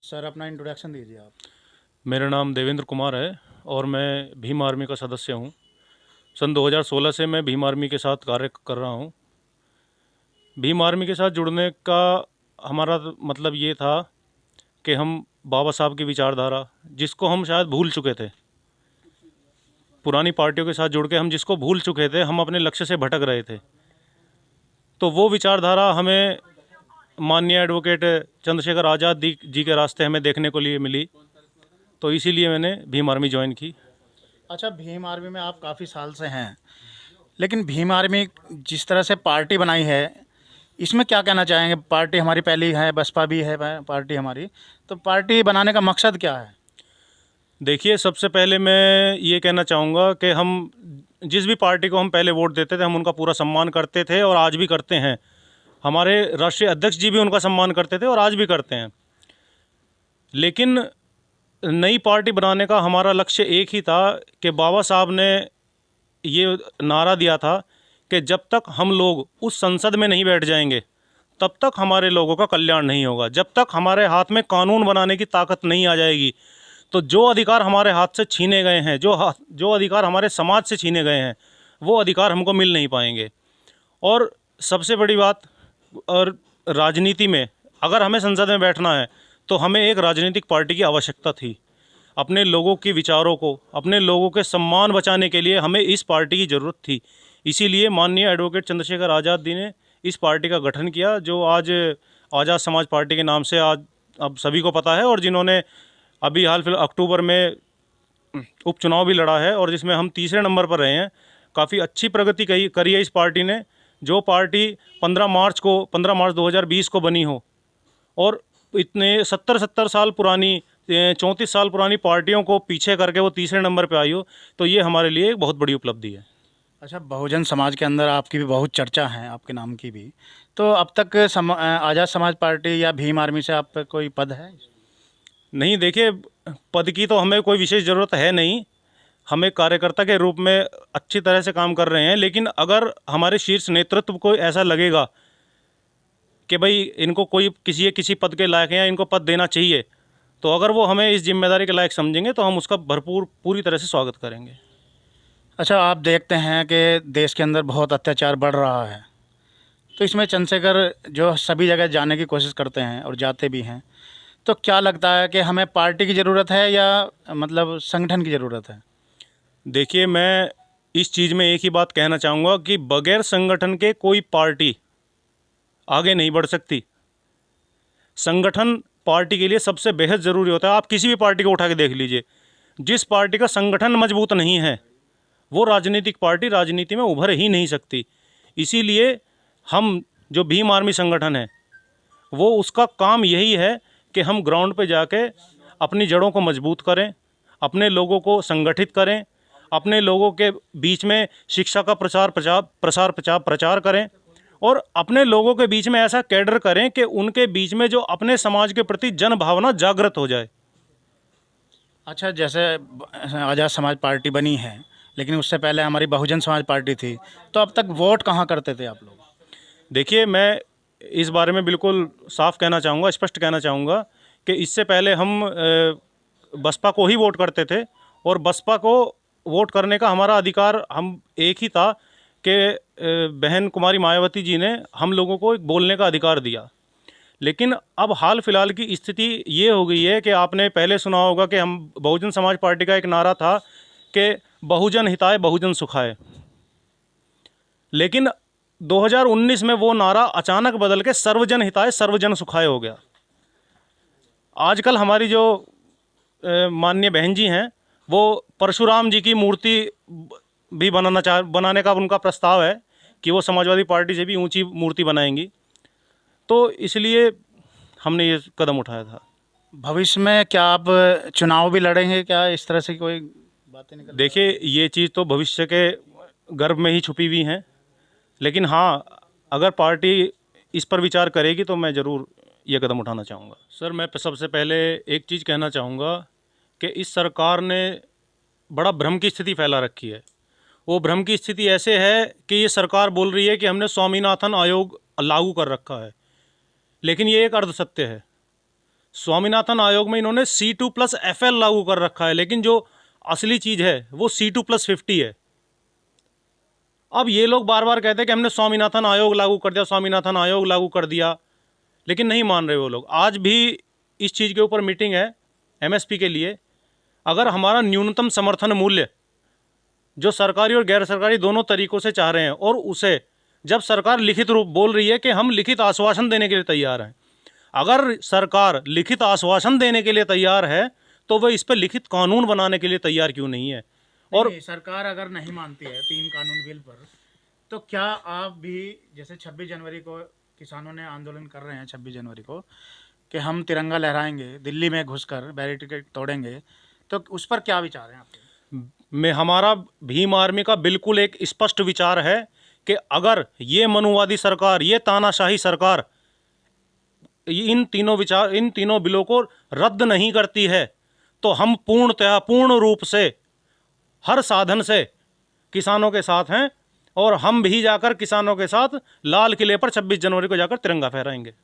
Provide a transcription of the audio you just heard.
Sir अपना introduction दीजिए आप। मेरा नाम देवेंद्र कुमार है और मैं भीम आर्मी का सदस्य हूँ। सन 2016 से मैं भीम आर्मी के साथ कार्य कर रहा हूँ। भीम आर्मी के साथ जुड़ने का हमारा मतलब ये था कि हम बाबा साहब की विचारधारा, जिसको हम शायद भूल चुके थे, पुरानी पार्टियों के साथ जुड़ के हम जिसको भूल चुके थे, हम अपने लक्ष्य से भटक रहे थे, तो वो विचारधारा हमें माननीय एडवोकेट चंद्रशेखर आज़ाद जी के रास्ते हमें देखने को लिए मिली। तो इसीलिए मैंने भीम आर्मी ज्वाइन की। अच्छा, भीम आर्मी में आप काफ़ी साल से हैं, लेकिन भीम आर्मी जिस तरह से पार्टी बनाई है, इसमें क्या कहना चाहेंगे? पार्टी हमारी पहली है, बसपा भी है पार्टी हमारी, तो पार्टी बनाने का मकसद क्या है? देखिए, सबसे पहले मैं ये कहना चाहूँगा कि हम जिस भी पार्टी को हम पहले वोट देते थे, हम उनका पूरा सम्मान करते थे और आज भी करते हैं। हमारे राष्ट्रीय अध्यक्ष जी भी उनका सम्मान करते थे और आज भी करते हैं। लेकिन नई पार्टी बनाने का हमारा लक्ष्य एक ही था कि बाबा साहब ने ये नारा दिया था कि जब तक हम लोग उस संसद में नहीं बैठ जाएंगे, तब तक हमारे लोगों का कल्याण नहीं होगा। जब तक हमारे हाथ में कानून बनाने की ताकत नहीं आ जाएगी, तो जो अधिकार हमारे हाथ से छीने गए हैं, जो अधिकार हमारे समाज से छीने गए हैं, वो अधिकार हमको मिल नहीं पाएंगे। और सबसे बड़ी बात, और राजनीति में अगर हमें संसद में बैठना है तो हमें एक राजनीतिक पार्टी की आवश्यकता थी। अपने लोगों के विचारों को, अपने लोगों के सम्मान बचाने के लिए हमें इस पार्टी की ज़रूरत थी। इसीलिए माननीय एडवोकेट चंद्रशेखर आज़ाद जी ने इस पार्टी का गठन किया, जो आज आज़ाद समाज पार्टी के नाम से आज अब सभी को पता है, और जिन्होंने अभी हाल फिलहाल अक्टूबर में उपचुनाव भी लड़ा है और जिसमें हम तीसरे नंबर पर रहे हैं। काफ़ी अच्छी प्रगति करी है इस पार्टी ने। जो पार्टी 15 मार्च 2020 को बनी हो और इतने 70 साल पुरानी, 34 साल पुरानी पार्टियों को पीछे करके वो तीसरे नंबर पे आई हो, तो ये हमारे लिए एक बहुत बड़ी उपलब्धि है। अच्छा, बहुजन समाज के अंदर आपकी भी बहुत चर्चा है, आपके नाम की भी। तो अब तक आज़ाद समाज पार्टी या भीम आर्मी से आप पे कोई पद है? नहीं, देखिए, पद की तो हमें कोई विशेष ज़रूरत है नहीं। हमें कार्यकर्ता के रूप में अच्छी तरह से काम कर रहे हैं। लेकिन अगर हमारे शीर्ष नेतृत्व को ऐसा लगेगा कि भाई इनको कोई किसी पद के लायक हैं या इनको पद देना चाहिए, तो अगर वो हमें इस जिम्मेदारी के लायक समझेंगे तो हम उसका पूरी तरह से स्वागत करेंगे। अच्छा, आप देखते हैं कि देश के अंदर बहुत अत्याचार बढ़ रहा है, तो इसमें चंद्रशेखर जो सभी जगह जाने की कोशिश करते हैं और जाते भी हैं, तो क्या लगता है कि हमें पार्टी की ज़रूरत है या मतलब संगठन की ज़रूरत है? देखिए, मैं इस चीज़ में एक ही बात कहना चाहूँगा कि बगैर संगठन के कोई पार्टी आगे नहीं बढ़ सकती। संगठन पार्टी के लिए सबसे बेहद ज़रूरी होता है। आप किसी भी पार्टी को उठा के देख लीजिए, जिस पार्टी का संगठन मजबूत नहीं है, वो राजनीतिक पार्टी राजनीति में उभर ही नहीं सकती। इसीलिए हम जो भीम आर्मी संगठन है, वो उसका काम यही है कि हम ग्राउंड पे जाके अपनी जड़ों को मजबूत करें, अपने लोगों को संगठित करें, अपने लोगों के बीच में शिक्षा का प्रचार करें और अपने लोगों के बीच में ऐसा कैडर करें कि उनके बीच में जो अपने समाज के प्रति जन भावना जागृत हो जाए। अच्छा, जैसे आज़ाद समाज पार्टी बनी है, लेकिन उससे पहले हमारी बहुजन समाज पार्टी थी, तो अब तक वोट कहाँ करते थे आप लोग? देखिए, मैं इस बारे में बिल्कुल साफ कहना चाहूँगा, स्पष्ट कहना चाहूँगा कि इससे पहले हम बसपा को ही वोट करते थे और बसपा को वोट करने का हमारा अधिकार हम एक ही था कि बहन कुमारी मायावती जी ने हम लोगों को एक बोलने का अधिकार दिया। लेकिन अब हाल फिलहाल की स्थिति ये हो गई है कि आपने पहले सुना होगा कि हम बहुजन समाज पार्टी का एक नारा था कि बहुजन हिताय बहुजन सुखाय। लेकिन 2019 में वो नारा अचानक बदल के सर्वजन हिताय सर्वजन सुखाय हो गया। आजकल हमारी जो माननीय बहन जी हैं, वो परशुराम जी की मूर्ति भी बनाने का उनका प्रस्ताव है कि वो समाजवादी पार्टी से भी ऊंची मूर्ति बनाएंगी। तो इसलिए हमने ये कदम उठाया था। भविष्य में क्या आप चुनाव भी लड़ेंगे? क्या इस तरह से कोई बातें निकल? देखिए, ये चीज़ तो भविष्य के गर्भ में ही छुपी हुई हैं। लेकिन हाँ, अगर पार्टी इस पर विचार करेगी तो मैं ज़रूर ये कदम उठाना चाहूँगा। सर, मैं सबसे पहले एक चीज़ कहना चाहूँगा कि इस सरकार ने बड़ा भ्रम की स्थिति फैला रखी है। वो भ्रम की स्थिति ऐसे है कि ये सरकार बोल रही है कि हमने स्वामीनाथन आयोग लागू कर रखा है, लेकिन ये एक अर्ध सत्य है। स्वामीनाथन आयोग में इन्होंने C2+FL लागू कर रखा है, लेकिन जो असली चीज़ है वो C2+50 है। अब ये लोग बार बार कहते हैं कि हमने स्वामीनाथन आयोग लागू कर दिया, स्वामीनाथन आयोग लागू कर दिया, लेकिन नहीं मान रहे वो लोग। आज भी इस चीज़ के ऊपर मीटिंग है MSP के लिए। अगर हमारा न्यूनतम समर्थन मूल्य जो सरकारी और गैर सरकारी दोनों तरीक़ों से चाह रहे हैं, और उसे जब सरकार लिखित रूप बोल रही है कि हम लिखित आश्वासन देने के लिए तैयार हैं, अगर सरकार लिखित आश्वासन देने के लिए तैयार है तो वह इस पर लिखित कानून बनाने के लिए तैयार क्यों नहीं है? और नहीं, सरकार अगर नहीं मानती है 3 कानून बिल पर, तो क्या आप भी, जैसे 26 जनवरी को किसानों ने आंदोलन कर रहे हैं 26 जनवरी को, कि हम तिरंगा लहराएंगे, दिल्ली में घुसकर बैरिकेड तोड़ेंगे, तो उस पर क्या विचार हैं आपके? में हमारा भीम आर्मी का बिल्कुल एक स्पष्ट विचार है कि अगर ये मनुवादी सरकार, ये तानाशाही सरकार इन तीनों बिलों को रद्द नहीं करती है, तो हम पूर्ण रूप से हर साधन से किसानों के साथ हैं, और हम भी जाकर किसानों के साथ लाल किले पर 26 जनवरी को जाकर तिरंगा फहराएंगे।